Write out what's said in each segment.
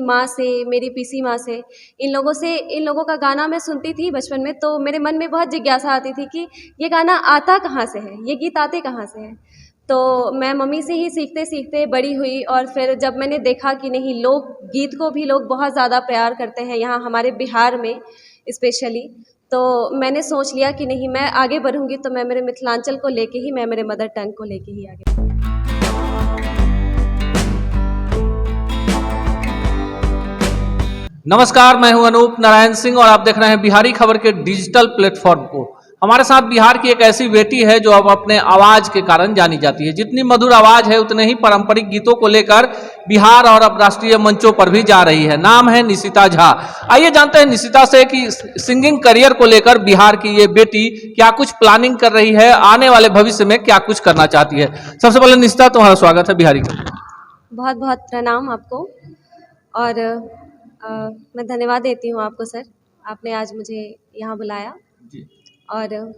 माँ से, मेरी पीसी माँ से, इन लोगों का गाना मैं सुनती थी बचपन में, तो मेरे मन में बहुत जिज्ञासा आती थी कि ये गाना आता कहाँ से है, ये गीत आते कहाँ से हैं। तो मैं मम्मी से ही सीखते सीखते बड़ी हुई, और फिर जब मैंने देखा कि नहीं, लोक गीत को भी लोग बहुत ज़्यादा प्यार करते हैं यहाँ हमारे बिहार में स्पेशली, तो मैंने सोच लिया कि नहीं, मैं आगे बढ़ूँगी तो मैं मेरे मिथिलांचल को लेके ही, मैं मेरे मदर टंग को लेके ही आगे। नमस्कार, मैं हूं अनूप नारायण सिंह और आप देख रहे हैं बिहारी खबर के डिजिटल प्लेटफॉर्म को। हमारे साथ बिहार की एक ऐसी बेटी है जो अब अपने आवाज के कारण जानी जाती है। जितनी मधुर आवाज है उतने ही पारंपरिक गीतों को लेकर बिहार और अब राष्ट्रीय मंचों पर भी जा रही है। नाम है निशिता झा। आइए जानते हैं निशिता से कि सिंगिंग करियर को लेकर बिहार की ये बेटी क्या कुछ प्लानिंग कर रही है, आने वाले भविष्य में क्या कुछ करना चाहती है। सबसे पहले निशिता, तुम्हारा स्वागत है बिहारी खबर। बहुत बहुत प्रणाम आपको, और मैं धन्यवाद देती हूँ आपको सर, आपने आज मुझे यहाँ बुलाया। और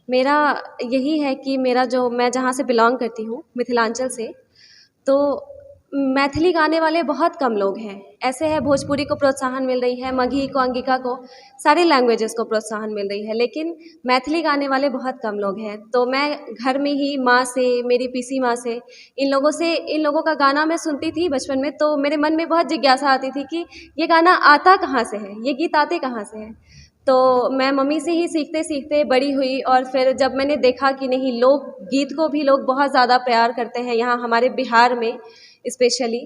मेरा यही है कि मैं जहाँ से बिलोंग करती हूँ, मिथिलांचल से, तो मैथिली गाने वाले बहुत कम लोग हैं। ऐसे है, भोजपुरी को प्रोत्साहन मिल रही है, मगही को, अंगिका को, सारे लैंग्वेजेस को प्रोत्साहन मिल रही है, लेकिन मैथिली गाने वाले बहुत कम लोग हैं। तो मैं घर में ही माँ से, मेरी पीसी माँ से, इन लोगों का गाना मैं सुनती थी बचपन में, तो मेरे मन में बहुत जिज्ञासा आती थी कि ये गाना आता कहाँ से है, ये गीत आते कहाँ से हैं। तो मैं मम्मी से ही सीखते सीखते बड़ी हुई, और फिर जब मैंने देखा कि नहीं, लोक गीत को भी लोग बहुत ज़्यादा प्यार करते हैं यहाँ हमारे बिहार में स्पेशली,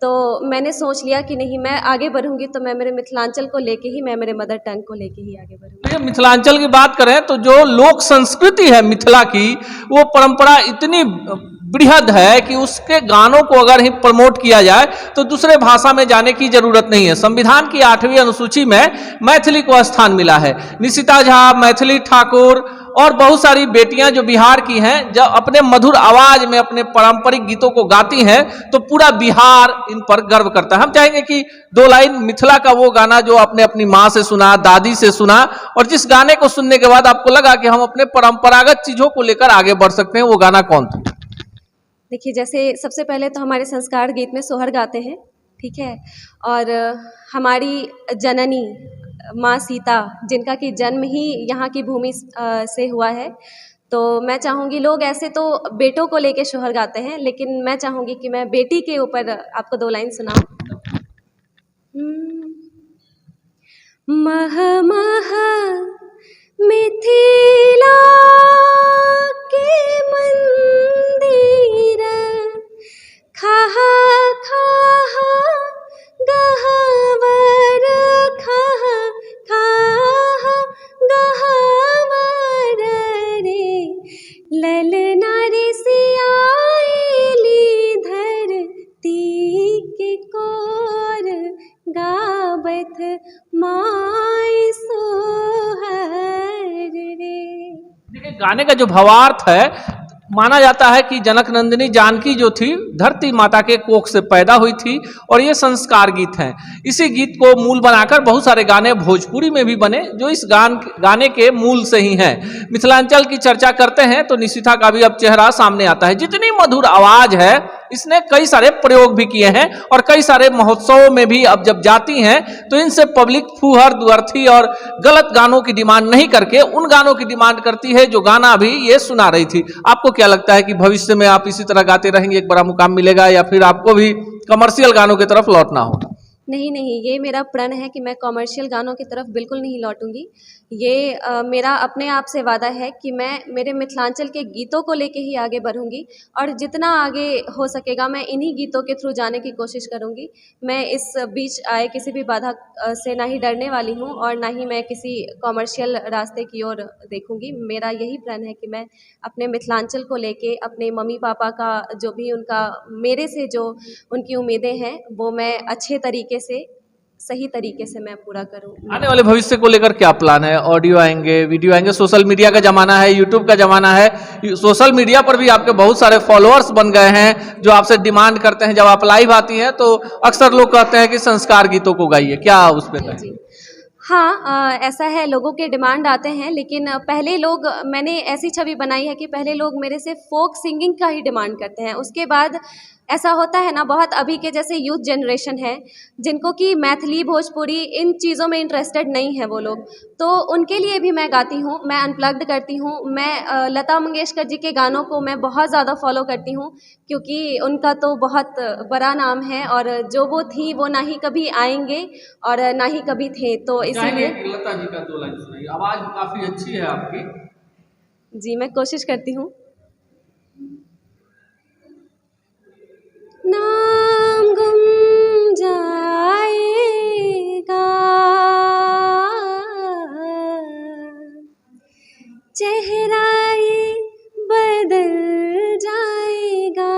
तो मैंने सोच लिया कि नहीं, मैं आगे बढ़ूंगी तो मैं मेरे मिथिलांचल को लेके ही, मैं मेरे मदर टंग को लेके ही आगे बढ़ूंगी। मिथिलांचल की बात करें तो जो लोक संस्कृति है मिथिला की, वो परंपरा इतनी बृहद है कि उसके गानों को अगर ही प्रमोट किया जाए तो दूसरे भाषा में जाने की जरूरत नहीं है। संविधान की 8वीं अनुसूची में मैथिली को स्थान मिला है। निशिता झा, मैथिली ठाकुर और बहुत सारी बेटियां जो बिहार की हैं, जब अपने मधुर आवाज में अपने पारंपरिक गीतों को गाती हैं तो पूरा बिहार इन पर गर्व करता है। हम चाहेंगे कि 2 लाइन मिथिला का वो गाना जो आपने अपनी माँ से सुना, दादी से सुना, और जिस गाने को सुनने के बाद आपको लगा कि हम अपने परंपरागत चीजों को लेकर आगे बढ़ सकते हैं, वो गाना कौन था? देखिए, जैसे सबसे पहले तो हमारे संस्कार गीत में सोहर गाते हैं, ठीक है, और हमारी जननी माँ सीता, जिनका कि जन्म ही यहाँ की भूमि से हुआ है, तो मैं चाहूँगी, लोग ऐसे तो बेटों को लेके सोहर गाते हैं, लेकिन मैं चाहूँगी कि मैं बेटी के ऊपर आपको 2 लाइन सुनाऊं। मह मह मिथिला के मंदिर, खह खह गहवर, खह खह गहवर रे, ललना रे सियाली धरती के कोर, गावत माय सोहर रे। देखिए, गाने का जो भावार्थ है, माना जाता है कि जनक नंदिनी जानकी जो थी, धरती माता के कोख से पैदा हुई थी, और ये संस्कार गीत हैं। इसी गीत को मूल बनाकर बहुत सारे गाने भोजपुरी में भी बने जो इस गाने के मूल से ही हैं। मिथिलांचल की चर्चा करते हैं तो निशिता का भी अब चेहरा सामने आता है। जितनी मधुर आवाज है, इसने कई सारे प्रयोग भी किए हैं, और कई सारे महोत्सवों में भी अब जब जाती हैं तो इनसे पब्लिक फूहर, दुअर्थी और गलत गानों की डिमांड नहीं करके उन गानों की डिमांड करती है जो गाना अभी ये सुना रही थी। आपको क्या लगता है कि भविष्य में आप इसी तरह गाते रहेंगे, एक बड़ा मुकाम मिलेगा, या फिर आपको भी कमर्शियल गानों की तरफ लौटना होगा? नहीं, ये मेरा प्रण है कि मैं कॉमर्शियल गानों की तरफ बिल्कुल नहीं लौटूंगी। ये मेरा अपने आप से वादा है कि मैं मेरे मिथिलांचल के गीतों को लेके ही आगे बढ़ूंगी, और जितना आगे हो सकेगा मैं इन्हीं गीतों के थ्रू जाने की कोशिश करूंगी। मैं इस बीच आए किसी भी बाधा से ना ही डरने वाली हूं, और ना ही मैं किसी कॉमर्शियल रास्ते की ओर देखूंगी। मेरा यही प्रण है कि मैं अपने मिथिलांचल को लेके, अपने मम्मी पापा का जो भी उनका मेरे से जो उनकी उम्मीदें हैं, वो मैं अच्छे तरीके से, सही तरीके से मैं पूरा करूं। आने वाले भविष्य को लेकर क्या प्लान है? ऑडियो आएंगे, वीडियो आएंगे, सोशल मीडिया का जमाना है, यूट्यूब का जमाना है, सोशल मीडिया पर भी आपके बहुत सारे फॉलोअर्स बन गए हैं जो आपसे डिमांड करते हैं। जब आप लाइव आती हैं तो अक्सर लोग कहते हैं कि संस्कार गीतों को गाइए, क्या उस पर? हाँ, ऐसा है, लोगों के डिमांड आते हैं, लेकिन पहले मैंने ऐसी छवि बनाई है कि पहले लोग मेरे से फोक सिंगिंग का ही डिमांड करते हैं, उसके बाद ऐसा होता है ना, बहुत अभी के जैसे यूथ जनरेशन है जिनको कि मैथिली भोजपुरी इन चीज़ों में इंटरेस्टेड नहीं है वो लोग, तो उनके लिए भी मैं गाती हूँ, मैं अनप्लग्ड करती हूँ। मैं लता मंगेशकर जी के गानों को मैं बहुत ज़्यादा फॉलो करती हूँ क्योंकि उनका तो बहुत बड़ा नाम है और जो वो थी वो ना ही कभी आएंगे और ना ही कभी थे, तो इसीलिए लता जी का 2 लाइन सुनाइए, आवाज काफी अच्छी है आपकी। जी मैं कोशिश करती हूँ। नाम गुम जाएगा, चेहरा ये बदल जाएगा,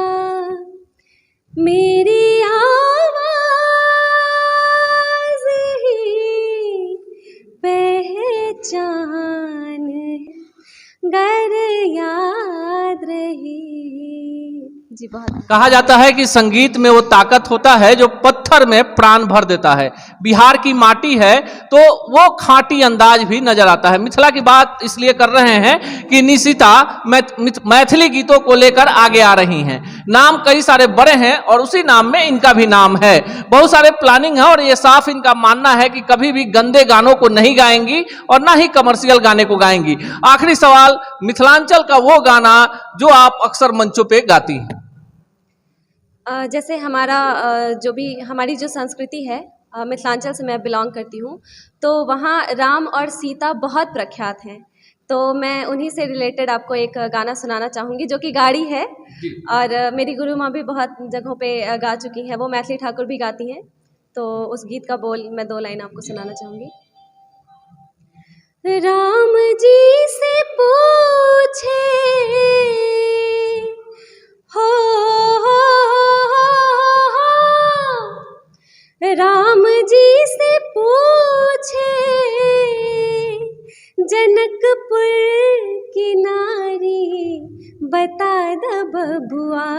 मेरी आवाज़ ही पहचान गर याद रही। जी बहुत। कहा जाता है कि संगीत में वो ताकत होता है जो पत्थर में प्राण भर देता है। बिहार की माटी है तो वो खाटी अंदाज भी नजर आता है। मिथिला की बात इसलिए कर रहे हैं कि निशिता मैथिली गीतों को लेकर आगे आ रही हैं। नाम कई सारे बड़े हैं और उसी नाम में इनका भी नाम है। बहुत सारे प्लानिंग है और ये साफ इनका मानना है कि कभी भी गंदे गानों को नहीं गाएंगी और ना ही कमर्शियल गाने को गाएंगी। आखिरी सवाल, मिथिलांचल का वो गाना जो आप अक्सर मंचों पे गाती हैं। जैसे हमारा हमारी जो संस्कृति है, मिथिलांचल से मैं बिलोंग करती हूँ, तो वहाँ राम और सीता बहुत प्रख्यात हैं, तो मैं उन्हीं से रिलेटेड आपको एक गाना सुनाना चाहूँगी जो कि गाड़ी है और मेरी गुरु माँ भी बहुत जगहों पे गा चुकी हैं, वो मैथिली ठाकुर भी गाती हैं, तो उस गीत का बोल मैं 2 लाइन आपको सुनाना चाहूँगी। राम जी से पूछे हो, राम जी से पूछे जनकपुर की नारी, बता द बबुआ,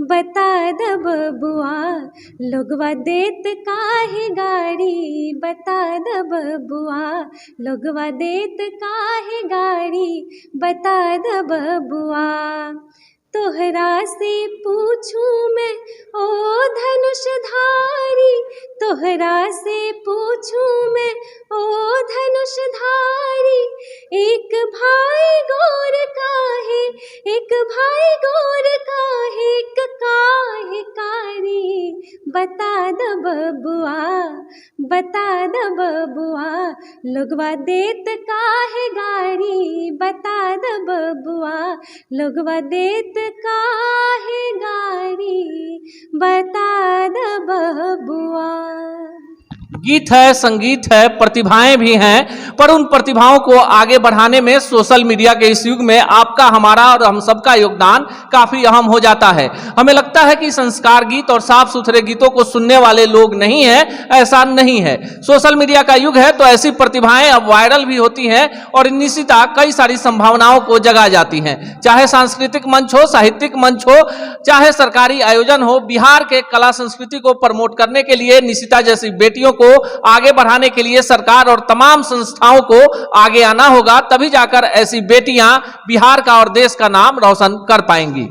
बता द बबुआ, लोगवा देत काहे गाड़ी, बता द बबुआ, लोगवा देत काहे गाड़ी, बता द बबुआ। तोहरा से पूछूं मैं ओ धनुषधारी, तोहरा से पूछूं मैं ओ धनुषधारी, एक भाई गोर काहे, एक भाई गोर काहे, एक काहे कारी, बता द बबुआ, बता द बबुआ, लोगवा देत काहे गाड़ी, बता द बबुआ, लोगवा देत काहे गाड़ी, बता द बबुआ। गीत है, संगीत है, प्रतिभाएं भी हैं, पर उन प्रतिभाओं को आगे बढ़ाने में सोशल मीडिया के इस युग में आपका, हमारा और हम सबका योगदान काफी अहम हो जाता है। हमें लगता है कि संस्कार गीत और साफ सुथरे गीतों को सुनने वाले लोग नहीं हैं, ऐसा नहीं है। सोशल मीडिया का युग है तो ऐसी प्रतिभाएं अब वायरल भी होती हैं और निशिता कई सारी संभावनाओं को जगा जाती हैं। चाहे सांस्कृतिक मंच हो, साहित्यिक मंच हो, चाहे सरकारी आयोजन हो, बिहार के कला संस्कृति को प्रमोट करने के लिए निशिता जैसी बेटियों को आगे बढ़ाने के लिए सरकार और तमाम संस्थाओं को आगे आना होगा, तभी जाकर ऐसी बेटियां बिहार का और देश का नाम रोशन कर पाएंगी।